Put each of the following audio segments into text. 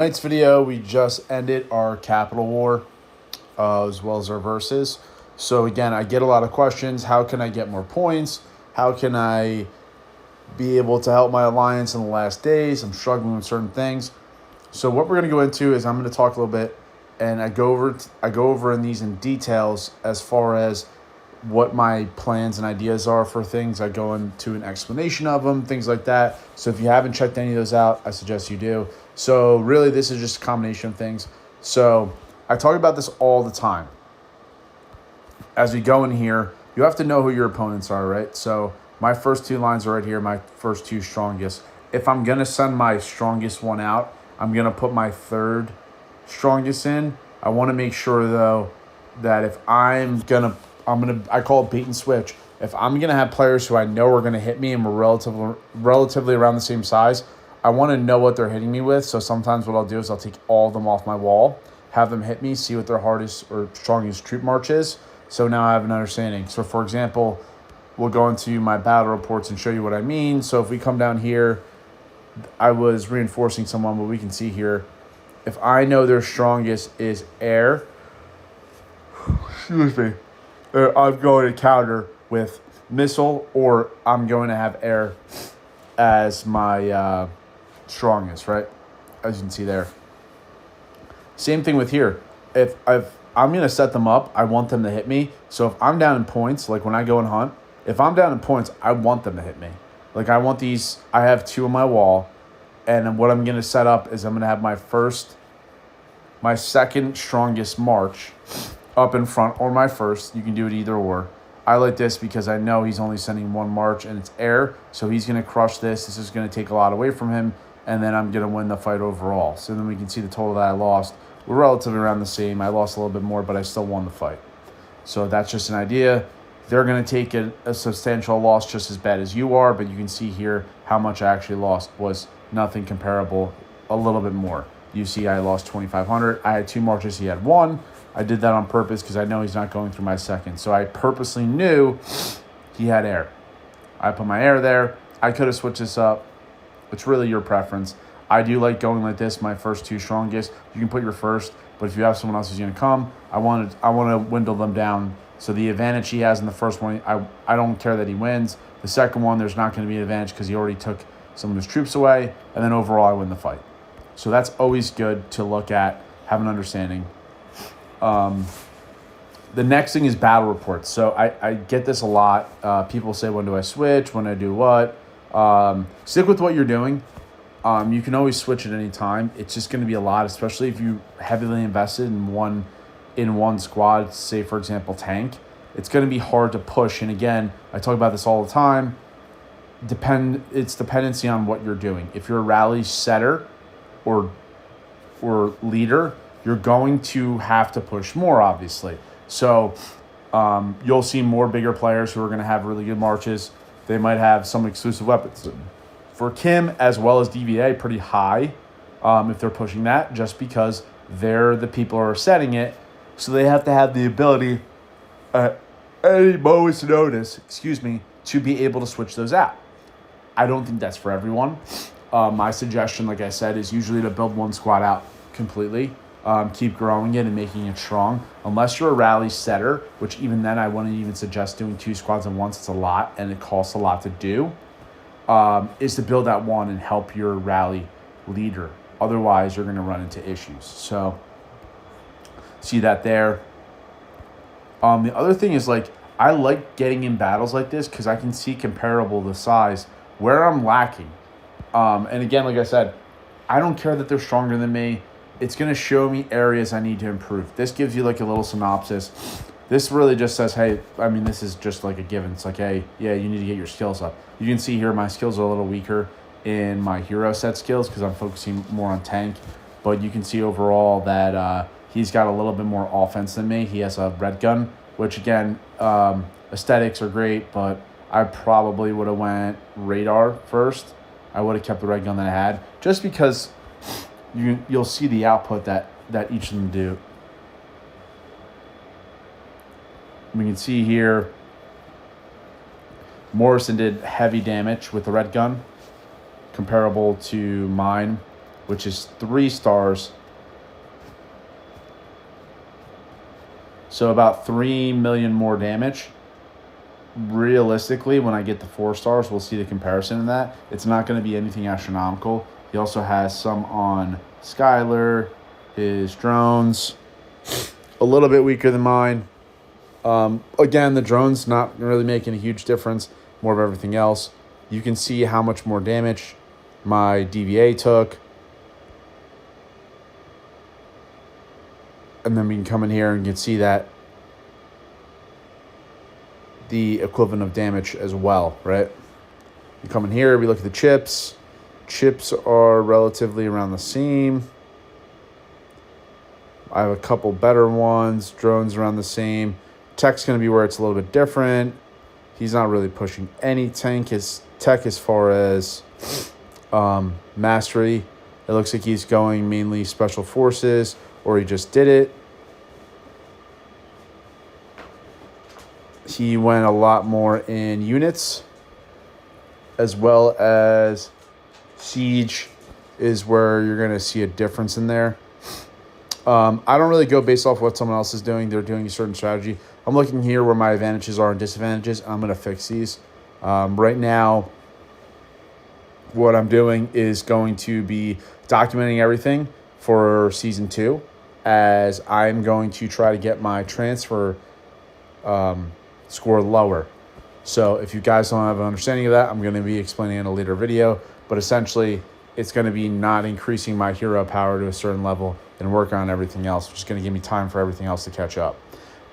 Tonight's video, we just ended our Capital War as well as our verses. So again, I get a lot of questions. How can I get more points? How can I be able to help my alliance in the last days? I'm struggling with certain things. So what we're going to go into is I'm going to talk a little bit, and I go over in these in details as far as what my plans and ideas are for things. I go into an explanation of them, things like that. So if you haven't checked any of those out, I suggest you do. So really, this is just a combination of things. So I talk about this all the time. As we go in here, you have to know who your opponents are, right? So my first two lines are right here, my first two strongest. If I'm going to send my strongest one out, I'm going to put my third strongest in. I want to make sure, though, that if I call it bait and switch. If I'm going to have players who I know are going to hit me and we're relatively around the same size, I want to know what they're hitting me with. So sometimes what I'll do is I'll take all of them off my wall, have them hit me, see what their hardest or strongest troop march is. So now I have an understanding. So for example, we'll go into my battle reports and show you what I mean. So if we come down here, I was reinforcing someone, but we can see here, if I know their strongest is air, excuse me, I'm going to counter with missile, or I'm going to have air as my strongest, right? As you can see there. Same thing with here. If I'm going to set them up, I want them to hit me. So if I'm down in points, like when I go and hunt, if I'm down in points, I want them to hit me. Like I want these, I have two on my wall, and what I'm going to set up is I'm going to have my second strongest march up in front, or my first. You can do it either or. I like this because I know he's only sending one march and it's air, so he's going to crush this. This is going to take a lot away from him, and then I'm going to win the fight overall. So then we can see the total that I lost. We're relatively around the same. I lost a little bit more, but I still won the fight. So that's just an idea. They're going to take a substantial loss just as bad as you are, but you can see here how much I actually lost was nothing comparable, a little bit more. You see I lost 2,500. I had two marches. He had one. I did that on purpose because I know he's not going through my second. So I purposely knew he had air. I put my air there. I could have switched this up. It's really your preference. I do like going like this, my first two strongest. You can put your first, but if you have someone else who's going to come, I want to dwindle them down. So the advantage he has in the first one, I don't care that he wins. The second one, there's not going to be an advantage because he already took some of his troops away, and then overall I win the fight. So that's always good to look at, have an understanding. The next thing is battle reports. So I get this a lot. People say, when do I switch? When do I do what? Stick with what you're doing. You can always switch at any time. It's just going to be a lot, especially if you heavily invested in one squad, say, for example, tank. It's going to be hard to push. And again, I talk about this all the time. It's dependency on what you're doing. If you're a rally setter or leader, you're going to have to push more, obviously. So you'll see more bigger players who are going to have really good marches. They might have some exclusive weapons. For Kim, as well as DVA, pretty high if they're pushing that, just because they're the people who are setting it. So they have to have the ability at any moment's notice, to be able to switch those out. I don't think that's for everyone. My suggestion, like I said, is usually to build one squad out completely. Keep growing it and making it strong. Unless you're a rally setter, which even then I wouldn't even suggest doing two squads at once. It's a lot and it costs a lot to do. Is to build out one and help your rally leader. Otherwise, you're going to run into issues. So, see that there. The other thing is, like, I like getting in battles like this because I can see comparable the size where I'm lacking. And again, like I said, I don't care that they're stronger than me. It's going to show me areas I need to improve. This gives you like a little synopsis. This really just says, hey, I mean, this is just like a given. It's like, hey, yeah, you need to get your skills up. You can see here my skills are a little weaker in my hero set skills because I'm focusing more on tank. But you can see overall that he's got a little bit more offense than me. He has a red gun, which again, aesthetics are great, but I probably would have went radar first. I would have kept the red gun that I had just because you'll see the output that each of them do. We can see here Morrison did heavy damage with the red gun, comparable to mine. which is 3 stars. So about 3 million more damage. Realistically, when I get the 4 stars, we'll see the comparison in that. It's not going to be anything astronomical. He also has some on Skylar, his drones, a little bit weaker than mine. Again, the drones not really making a huge difference, more of everything else. You can see how much more damage my DVA took. And then we can come in here and you can see that the equivalent of damage as well, right? You come in here, we look at the chips. Chips are relatively around the same. I have a couple better ones. Drones around the same. Tech's going to be where it's a little bit different. He's not really pushing any tech as far as mastery. It looks like he's going mainly special forces, or he just did it. He went a lot more in units, as well as siege is where you're going to see a difference in there. I don't really go based off what someone else is doing. They're doing a certain strategy. I'm looking here where my advantages are and disadvantages. I'm going to fix these. Right now, what I'm doing is going to be documenting everything for Season 2, as I'm going to try to get my transfer score lower. So if you guys don't have an understanding of that, I'm going to be explaining in a later video. But essentially, it's going to be not increasing my hero power to a certain level and work on everything else, which is going to give me time for everything else to catch up.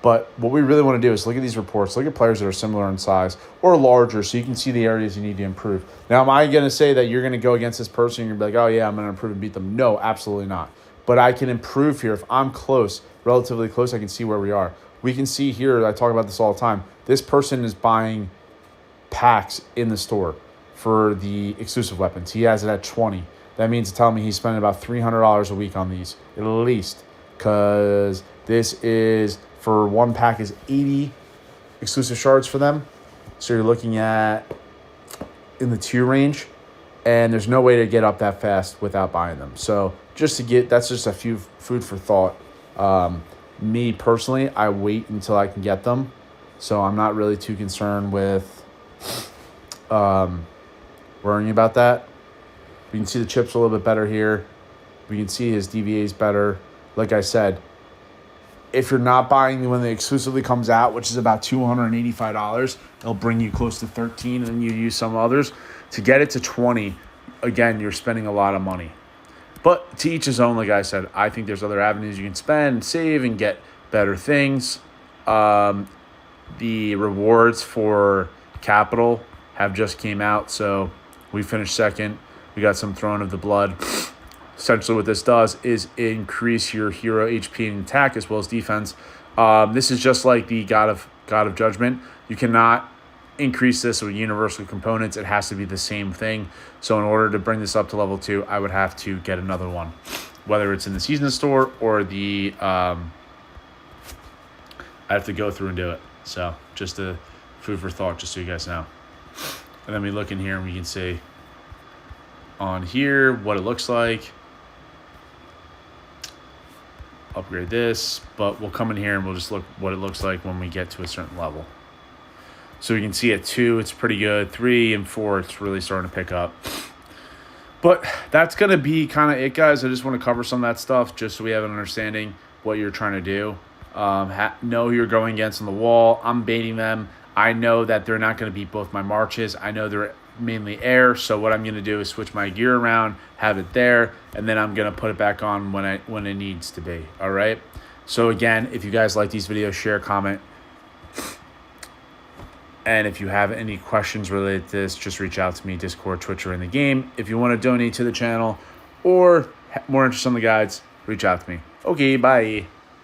But what we really want to do is look at these reports, look at players that are similar in size or larger, so you can see the areas you need to improve. Now, am I going to say that you're going to go against this person and you're going to be like, oh, yeah, I'm going to improve and beat them? No, absolutely not. But I can improve here. If I'm close, relatively close, I can see where we are. We can see here, I talk about this all the time, this person is buying packs in the store for the exclusive weapons. He has it at 20. That means to tell me he's spending about $300 a week on these, at least, because this is, for one pack is 80 exclusive shards for them. So you're looking at in the 2 range, and there's no way to get up that fast without buying them. So just to get, that's just a few food for thought. Me personally, I wait until I can get them. So I'm not really too concerned with worrying about that. We can see the chips a little bit better here. We can see his DVA is better. Like I said, if you're not buying when it exclusively comes out, which is about $285, it'll bring you close to 13, and then you use some others. To get it to 20, again, you're spending a lot of money. But to each his own, like I said, I think there's other avenues you can spend and save and get better things. The rewards for Capital have just came out, so we finished second. We got some Throne of the Blood. Essentially what this does is increase your hero HP and attack as well as defense. This is just like the God of Judgment. You cannot increase this with universal components. It has to be the same thing. So in order to bring this up to level 2, I would have to get another one, whether it's in the season store or the I have to go through and do it. So just a food for thought, just so you guys know. And then we look in here and we can see on here what it looks like. Upgrade this, but we'll come in here and we'll just look what it looks like when we get to a certain level. So we can see at 2, it's pretty good. 3 and 4, it's really starting to pick up. But that's going to be kind of it, guys. I just want to cover some of that stuff just so we have an understanding what you're trying to do. Know who you're going against on the wall. I'm baiting them. I know that they're not going to beat both my marches. I know they're mainly air, so what I'm going to do is switch my gear around, have it there, and then I'm going to put it back on when it needs to be. All right? So again, if you guys like these videos, share, comment. And if you have any questions related to this, just reach out to me, Discord, Twitch, or in the game. If you want to donate to the channel or more interest on the guides, reach out to me. Okay, bye.